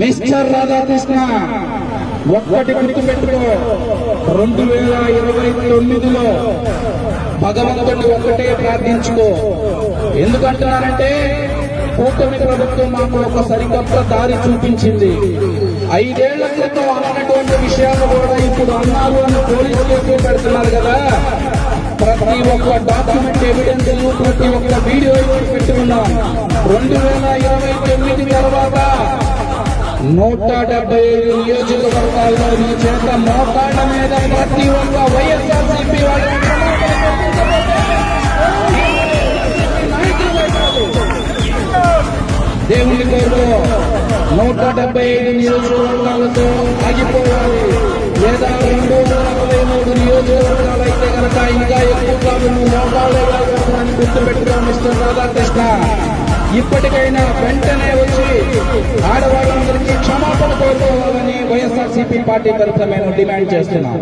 Mister Radhakrishna ఒక్కటి గుర్తుపెట్టుకో, 2029లో భగవంతుడిని ఒక్కటే ప్రార్థించుకో. ఎందుకంటున్నానంటే కూటమి ప్రభుత్వం మాకు ఒక సరికొత్త దారి చూపించింది. 5 ఏళ్ల క్రితం అన్నటువంటి విషయాలు కూడా ఇప్పుడు అన్నారు అని పోలీసు కేసులు పెడుతున్నారు కదా. ప్రతి ఒక్క డాక్యుమెంట్ ఎవిడెన్స్, ప్రతి ఒక్క వీడియో పెట్టి ఉన్నాం. 2029 తర్వాత 175 నియోజకవర్గాల్లో మీ చేత మోకాళ్ళ మీద ప్రతి ఒక్క వైఎస్ఆర్సీపీ దేవుని కోరుకో 175 నియోజకవర్గాలతో ఆగిపోవాలి. లేదా 243 నియోజకవర్గాలు అయితే కనుక ఇంకా ఎక్కువగా మోకాళ్ళే అని గుర్తుపెట్టుకో మిస్టర్ రాధాకృష్ణ. ఇప్పటికైనా వెంటనే వచ్చి ఆడవాళ్ళందరికీ క్షమాపణ కోరుకోవాలని వైఎస్ఆర్సీపీ పార్టీ తరఫున మేము డిమాండ్ చేస్తున్నాం.